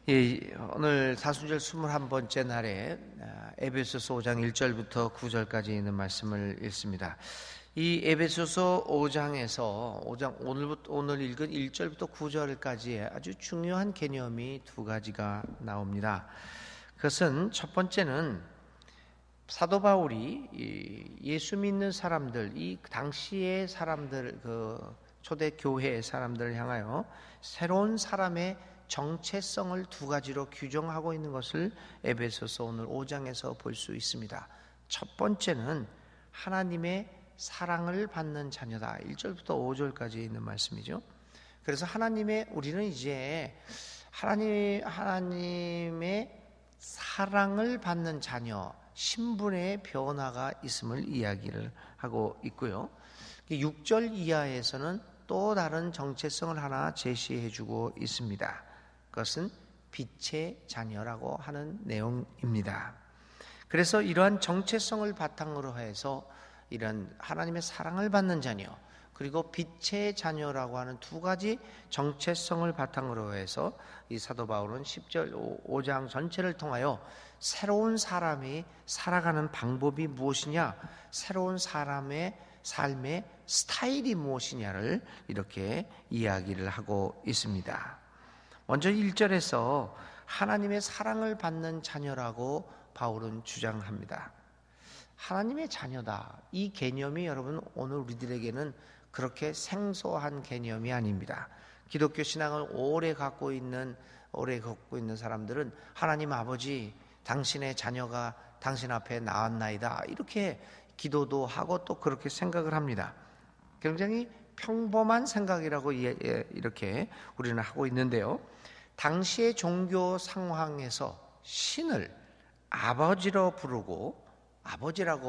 예, 오늘 사순절 21번째 날에 에베소서 5장 1절부터 9절까지 있는 말씀을 읽습니다. 이 에베소서 5장에서 오늘 읽은 1절부터 9절까지의 아주 중요한 개념이 두 가지가 나옵니다. 그것은 첫 번째는 사도 바울이 예수 믿는 사람들, 이 당시의 사람들, 초대 교회의 사람들을 향하여 새로운 사람의 정체성을 두 가지로 규정하고 있는 것을 에베소서 오늘 5장에서 볼 수 있습니다. 첫 번째는 하나님의 사랑을 받는 자녀다. 1절부터 5절까지 있는 말씀이죠. 그래서 우리는 이제 하나님의 사랑을 받는 자녀, 신분의 변화가 있음을 이야기를 하고 있고요. 6절 이하에서는 또 다른 정체성을 하나 제시해 주고 있습니다. 그것은 빛의 자녀라고 하는 내용입니다. 그래서 이러한 정체성을 바탕으로 해서 이런 하나님의 사랑을 받는 자녀, 그리고 빛의 자녀라고 하는 두 가지 정체성을 바탕으로 해서 이 사도 바울은 10절 5장 전체를 통하여 새로운 사람이 살아가는 방법이 무엇이냐, 새로운 사람의 삶의 스타일이 무엇이냐를 이렇게 이야기를 하고 있습니다. 먼저 1절에서 하나님의 사랑을 받는 자녀라고 바울은 주장합니다. 하나님의 자녀다. 이 개념이 여러분 오늘 우리들에게는 그렇게 생소한 개념이 아닙니다. 기독교 신앙을 오래 갖고 있는 사람들은 하나님 아버지, 당신의 자녀가 당신 앞에 나왔나이다. 이렇게 기도도 하고 또 그렇게 생각을 합니다. 굉장히 평범한 생각이라고 이렇게 우리는 하고 있는데요. 당시의 종교 상황에서 신을 아버지라고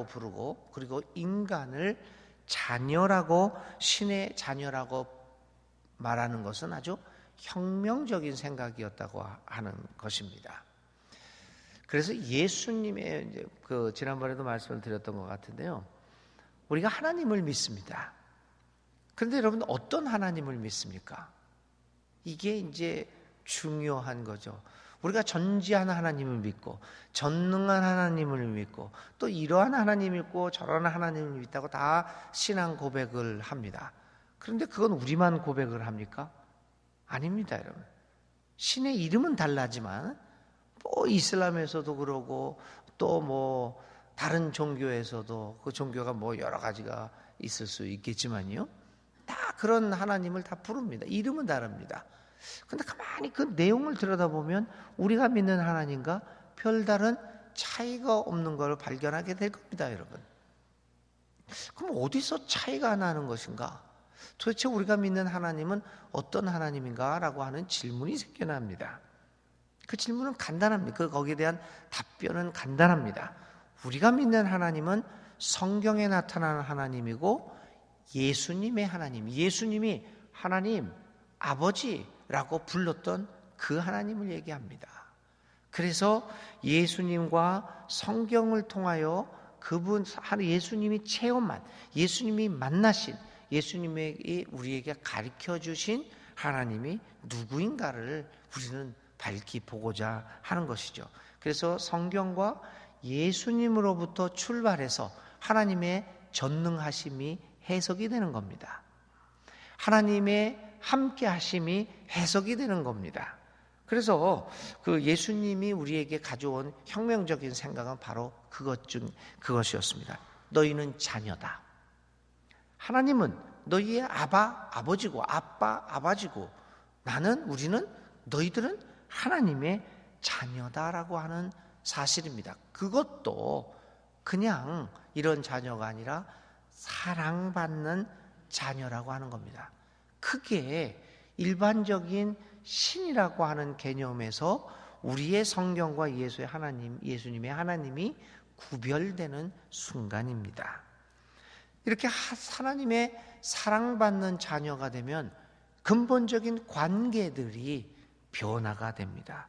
부르고 그리고 인간을 자녀라고, 신의 자녀라고 말하는 것은 아주 혁명적인 생각이었다고 하는 것입니다. 그래서 예수님의 지난번에도 말씀을 드렸던 것 같은데요. 우리가 하나님을 믿습니다. 그런데 여러분 어떤 하나님을 믿습니까? 이게 이제 중요한 거죠. 우리가 전지한 하나님을 믿고 전능한 하나님을 믿고 또 이러한 하나님을 믿고 저런 하나님을 믿다고 다 신앙 고백을 합니다. 그런데 그건 우리만 고백을 합니까? 아닙니다, 여러분. 신의 이름은 달라지만 이슬람에서도 그러고 또 다른 종교에서도 그 종교가 여러 가지가 있을 수 있겠지만요. 다 그런 하나님을 다 부릅니다. 이름은 다릅니다. 근데 가만히 그 내용을 들여다보면 우리가 믿는 하나님과 별다른 차이가 없는 걸 발견하게 될 겁니다, 여러분. 그럼 어디서 차이가 나는 것인가? 도대체 우리가 믿는 하나님은 어떤 하나님인가? 라고 하는 질문이 생겨납니다. 그 질문은 간단합니다. 거기에 대한 답변은 간단합니다. 우리가 믿는 하나님은 성경에 나타나는 하나님이고 예수님의 하나님, 예수님이 하나님 아버지라고 불렀던 그 하나님을 얘기합니다. 그래서 예수님과 성경을 통하여 예수님이 체험한, 예수님이 만나신, 예수님이 우리에게 가르쳐 주신 하나님이 누구인가를 우리는 밝히 보고자 하는 것이죠. 그래서 성경과 예수님으로부터 출발해서 하나님의 전능하심이 해석이 되는 겁니다. 하나님의 함께 하심이 해석이 되는 겁니다. 그래서 그 예수님이 우리에게 가져온 혁명적인 생각은 바로 그것이었습니다. 너희는 자녀다. 하나님은 너희의 아버지고 아빠지고 우리는 너희들은 하나님의 자녀다라고 하는 사실입니다. 그것도 그냥 이런 자녀가 아니라 사랑받는 자녀라고 하는 겁니다. 크게 일반적인 신이라고 하는 개념에서 우리의 성경과 예수님의 하나님이 구별되는 순간입니다. 이렇게 하나님의 사랑받는 자녀가 되면 근본적인 관계들이 변화가 됩니다.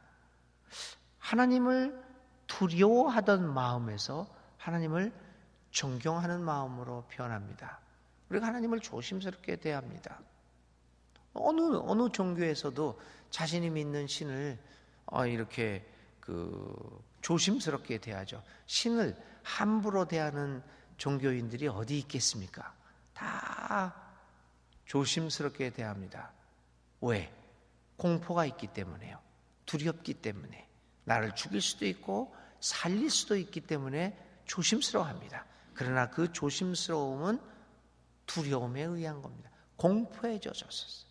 하나님을 두려워하던 마음에서 하나님을 존경하는 마음으로 변합니다. 우리가 하나님을 조심스럽게 대합니다. 어느 종교에서도 자신이 믿는 신을 이렇게 조심스럽게 대하죠. 신을 함부로 대하는 종교인들이 어디 있겠습니까? 다 조심스럽게 대합니다. 왜? 공포가 있기 때문에요. 두렵기 때문에. 나를 죽일 수도 있고 살릴 수도 있기 때문에 조심스러워합니다. 그러나 그 조심스러움은 두려움에 의한 겁니다. 공포에 젖었었어요.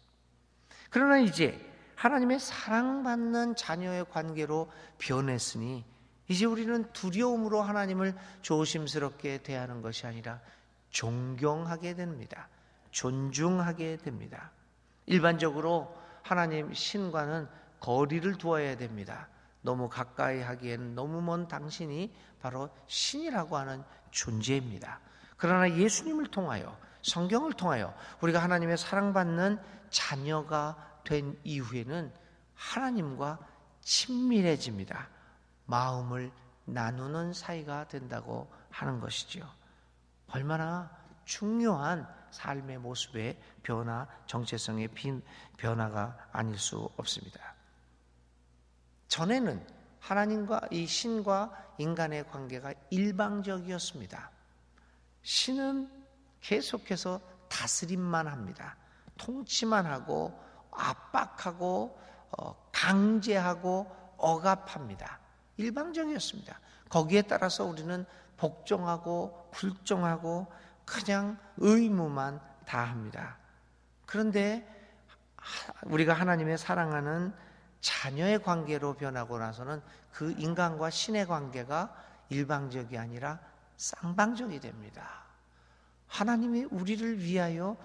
그러나 이제 하나님의 사랑받는 자녀의 관계로 변했으니 이제 우리는 두려움으로 하나님을 조심스럽게 대하는 것이 아니라 존경하게 됩니다. 존중하게 됩니다. 일반적으로 하나님 신과는 거리를 두어야 됩니다. 너무 가까이 하기에는 너무 먼 당신이 바로 신이라고 하는 존재입니다. 그러나 예수님을 통하여, 성경을 통하여 우리가 하나님의 사랑받는 자녀가 된 이후에는 하나님과 친밀해집니다. 마음을 나누는 사이가 된다고 하는 것이죠. 얼마나 중요한 삶의 모습의 변화, 정체성의 변화가 아닐 수 없습니다. 전에는 하나님과 이 신과 인간의 관계가 일방적이었습니다. 신은 계속해서 다스림만 합니다. 통치만 하고 압박하고 강제하고 억압합니다. 일방적이었습니다. 거기에 따라서 우리는 복종하고 불종하고 그냥 의무만 다합니다. 그런데 우리가 하나님의 사랑하는 자녀의 관계로 변하고 나서는 그 인간과 신의 관계가 일방적이 아니라 쌍방적이 됩니다. 하나님이 우리를 위하여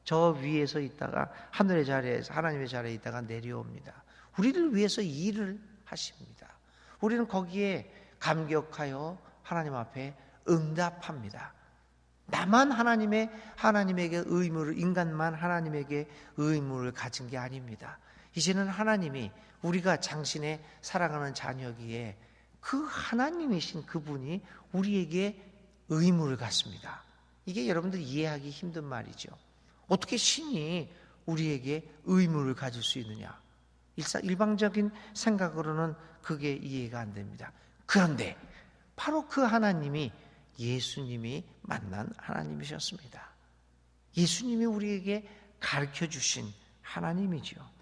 저 위에서 있다가 하늘의 자리에서 하나님의 자리에 있다가 내려옵니다. 우리를 위해서 일을 하십니다. 우리는 거기에 감격하여 하나님 앞에 응답합니다. 나만 하나님에게 의무를, 인간만 하나님에게 의무를 가진 게 아닙니다. 이제는 하나님이 우리가 당신의 사랑하는 자녀기에 그 하나님이신 그분이 우리에게 의무를 갖습니다. 이게 여러분들 이해하기 힘든 말이죠. 어떻게 신이 우리에게 의무를 가질 수 있느냐? 일방적인 생각으로는 그게 이해가 안 됩니다. 그런데 바로 그 하나님이 예수님이 만난 하나님이셨습니다. 예수님이 우리에게 가르쳐 주신 하나님이죠.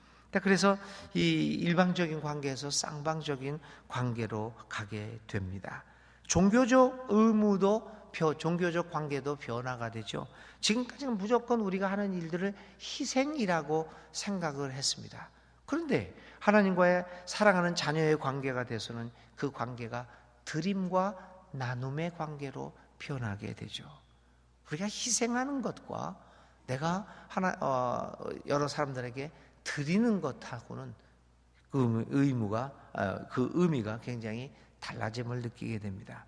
그래서 이 일방적인 관계에서 쌍방적인 관계로 가게 됩니다. 종교적 의무도 종교적 관계도 변화가 되죠. 지금까지는 무조건 우리가 하는 일들을 희생이라고 생각을 했습니다. 그런데 하나님과의 사랑하는 자녀의 관계가 돼서는 그 관계가 드림과 나눔의 관계로 변하게 되죠. 우리가 희생하는 것과 내가 여러 사람들에게 드리는 것하고는 그 의미가 굉장히 달라짐을 느끼게 됩니다.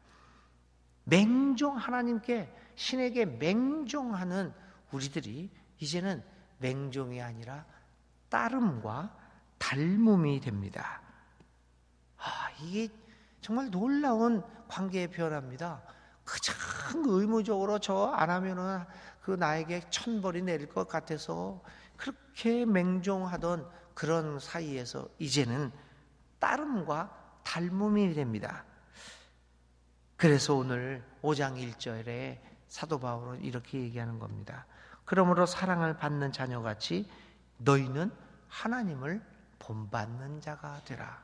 하나님께 신에게 맹종하는 우리들이 이제는 맹종이 아니라 따름과 닮음이 됩니다. 이게 정말 놀라운 관계의 변화입니다. 가장 의무적으로 저 안 하면은 그 나에게 천벌이 내릴 것 같아서 그렇게 맹종하던 그런 사이에서 이제는 따름과 닮음이 됩니다. 그래서 오늘 5장 1절에 사도 바울은 이렇게 얘기하는 겁니다. 그러므로 사랑을 받는 자녀같이 너희는 하나님을 본받는 자가 되라.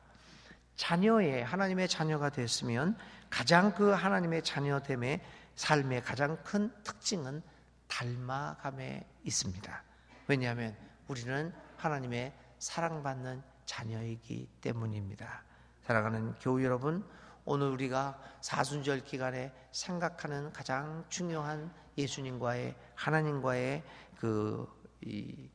하나님의 자녀가 됐으면 가장 그 하나님의 자녀됨의 삶의 가장 큰 특징은 닮아감에 있습니다. 왜냐하면 우리는 하나님의 사랑받는 자녀이기 때문입니다. 사랑하는 교우 여러분, 오늘 우리가 사순절 기간에 생각하는 가장 중요한 예수님과의 하나님과의 이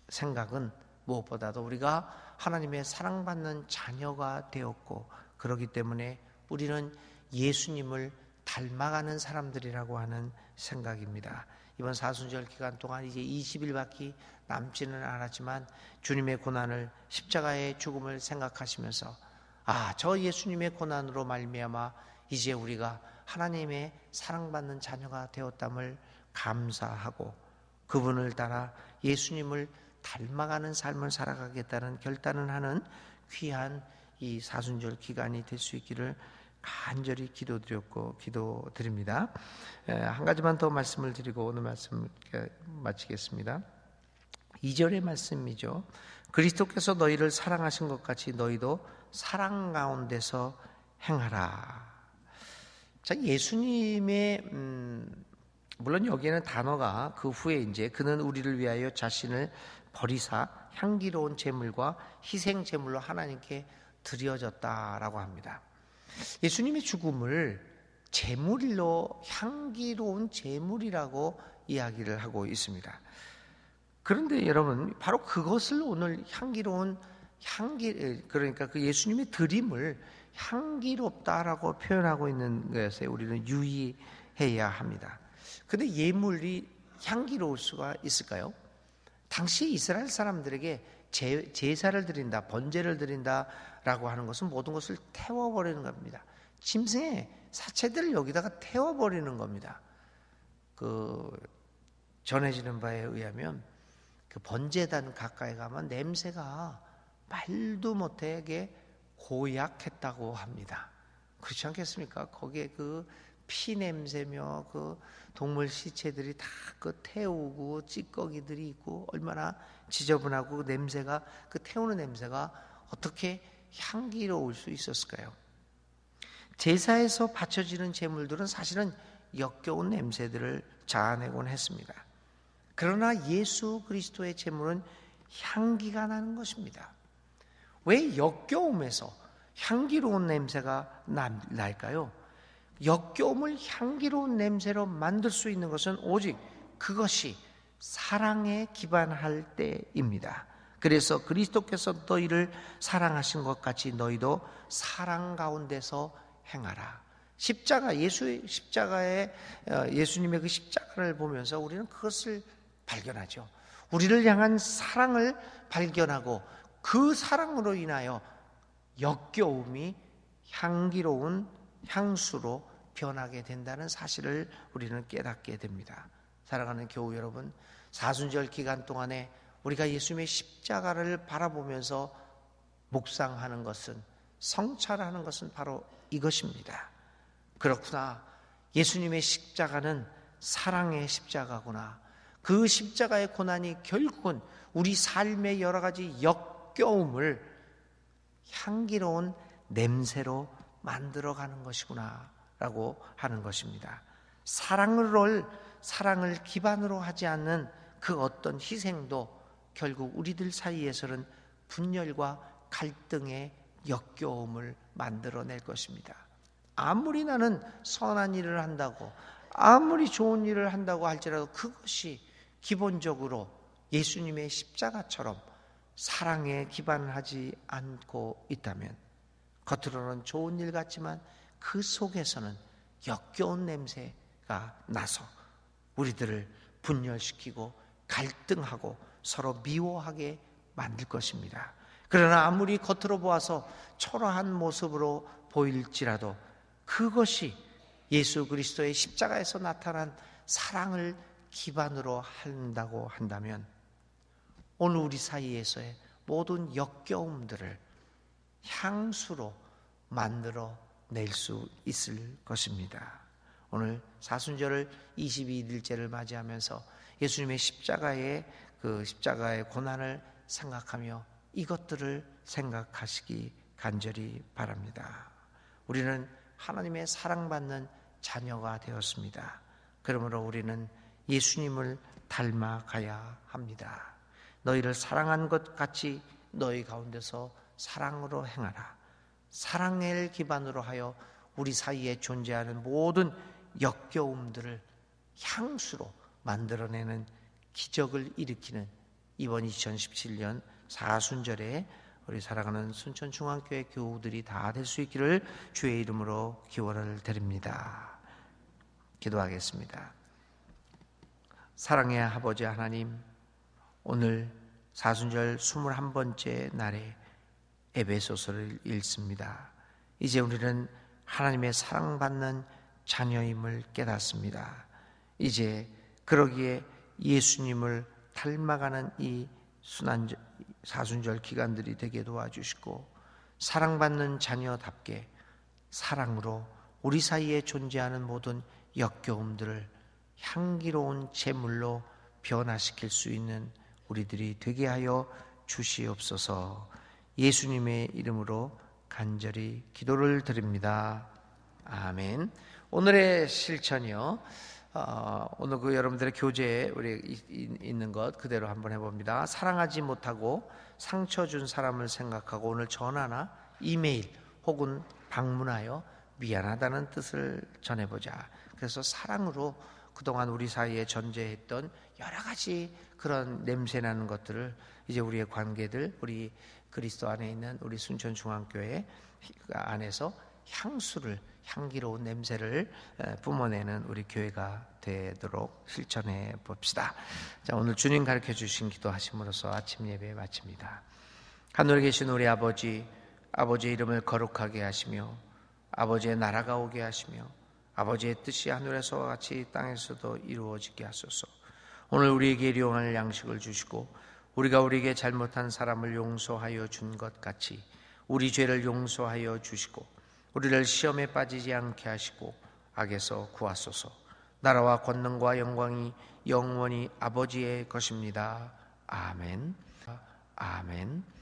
생각은 무엇보다도 우리가 하나님의 사랑받는 자녀가 되었고 그렇기 때문에 우리는 예수님을 닮아가는 사람들이라고 하는 생각입니다. 이번 사순절 기간 동안 이제 20일밖에 남지는 않았지만 주님의 고난을, 십자가의 죽음을 생각하시면서 저 예수님의 고난으로 말미암아 이제 우리가 하나님의 사랑받는 자녀가 되었담을 감사하고 그분을 따라 예수님을 닮아가는 삶을 살아가겠다는 결단을 하는 귀한 이 사순절 기간이 될 수 있기를 간절히 기도드립니다. 한 가지만 더 말씀을 드리고 오늘 말씀 마치겠습니다. 2절의 말씀이죠. 그리스도께서 너희를 사랑하신 것 같이 너희도 사랑 가운데서 행하라. 자, 예수님의 물론 여기에는 단어가 그 후에 이제 그는 우리를 위하여 자신을 버리사 향기로운 제물과 희생 제물로 하나님께 드려졌다라고 합니다. 예수님의 죽음을 제물로 향기로운 제물이라고 이야기를 하고 있습니다. 그런데 여러분, 바로 그것을 오늘 향기로운 그러니까 그 예수님의 드림을 향기롭다라고 표현하고 있는 것에 우리는 유의해야 합니다. 근데 예물이 향기로울 수가 있을까요? 당시 이스라엘 사람들에게 제사를 드린다, 번제를 드린다라고 하는 것은 모든 것을 태워버리는 겁니다. 짐승의 사체들을 여기다가 태워버리는 겁니다. 전해지는 바에 의하면 그 번제단 가까이 가면 냄새가 말도 못하게 고약했다고 합니다. 그렇지 않겠습니까? 거기에 그 피 냄새며 그 동물 시체들이 다 그 태우고 찌꺼기들이 있고 얼마나 지저분하고 그 냄새가, 그 태우는 냄새가 어떻게 향기로울 수 있었을까요? 제사에서 바쳐지는 제물들은 사실은 역겨운 냄새들을 자아내곤 했습니다. 그러나 예수 그리스도의 제물은 향기가 나는 것입니다. 왜 역겨움에서 향기로운 냄새가 날까요? 역겨움을 향기로운 냄새로 만들 수 있는 것은 오직 그것이 사랑에 기반할 때입니다. 그래서 그리스도께서 너희를 사랑하신 것 같이 너희도 사랑 가운데서 행하라. 예수님의 그 십자가를 보면서 우리는 그것을 발견하죠. 우리를 향한 사랑을 발견하고 그 사랑으로 인하여 역겨움이 향기로운 향수로 변하게 된다는 사실을 우리는 깨닫게 됩니다. 사랑하는 교우 여러분, 사순절 기간 동안에 우리가 예수님의 십자가를 바라보면서 묵상하는 것은, 성찰하는 것은 바로 이것입니다. 그렇구나, 예수님의 십자가는 사랑의 십자가구나. 그 십자가의 고난이 결국은 우리 삶의 여러 가지 역겨움을 향기로운 냄새로 만들어가는 것이구나 라고 하는 것입니다. 사랑을 기반으로 하지 않는 그 어떤 희생도 결국 우리들 사이에서는 분열과 갈등의 역겨움을 만들어낼 것입니다. 아무리 나는 선한 일을 한다고, 아무리 좋은 일을 한다고 할지라도 그것이 기본적으로 예수님의 십자가처럼 사랑에 기반을 하지 않고 있다면, 겉으로는 좋은 일 같지만 그 속에서는 역겨운 냄새가 나서 우리들을 분열시키고 갈등하고 서로 미워하게 만들 것입니다. 그러나 아무리 겉으로 보아서 초라한 모습으로 보일지라도 그것이 예수 그리스도의 십자가에서 나타난 사랑을 기반으로 한다고 한다면 오늘 우리 사이에서의 모든 역겨움들을 향수로 만들어 낼 수 있을 것입니다. 오늘 사순절을 22일째를 맞이하면서 예수님의 십자가의 고난을 생각하며 이것들을 생각하시기 간절히 바랍니다. 우리는 하나님의 사랑받는 자녀가 되었습니다. 그러므로 우리는 예수님을 닮아가야 합니다. 너희를 사랑한 것 같이 너희 가운데서 사랑으로 행하라. 사랑을 기반으로 하여 우리 사이에 존재하는 모든 역겨움들을 향수로 만들어내는 기적을 일으키는 이번 2017년 사순절에 우리 사랑하는 순천중앙교회 교우들이 다 될 수 있기를 주의 이름으로 기원을 드립니다. 기도하겠습니다. 사랑의 아버지 하나님, 오늘 사순절 21번째 날에 에베소서를 읽습니다. 이제 우리는 하나님의 사랑받는 자녀임을 깨닫습니다. 이제 그러기에 예수님을 닮아가는 이 사순절 기간들이 되게 도와주시고 사랑받는 자녀답게 사랑으로 우리 사이에 존재하는 모든 역겨움들을 향기로운 제물로 변화시킬 수 있는 우리들이 되게 하여 주시옵소서. 예수님의 이름으로 간절히 기도를 드립니다. 아멘. 오늘의 실천이요. 오늘 그 여러분들의 교재에 우리 있는 것 그대로 한번 해봅니다. 사랑하지 못하고 상처 준 사람을 생각하고 오늘 전화나 이메일 혹은 방문하여 미안하다는 뜻을 전해보자. 그래서 사랑으로 그동안 우리 사이에 존재했던 여러 가지 그런 냄새나는 것들을 이제 우리의 관계들, 우리 그리스도 안에 있는 우리 순천중앙교회 안에서 향기로운 냄새를 뿜어내는 우리 교회가 되도록 실천해 봅시다. 자, 오늘 주님 가르쳐 주신 기도하심으로써 아침 예배 마칩니다. 하늘에 계신 우리 아버지, 아버지의 이름을 거룩하게 하시며 아버지의 나라가 오게 하시며 아버지의 뜻이 하늘에서와 같이 땅에서도 이루어지게 하소서. 오늘 우리에게 일용할 양식을 주시고 우리가 우리에게 잘못한 사람을 용서하여 준 것 같이 우리 죄를 용서하여 주시고 우리를 시험에 빠지지 않게 하시고 악에서 구하소서. 나라와 권능과 영광이 영원히 아버지의 것입니다. 아멘. 아멘.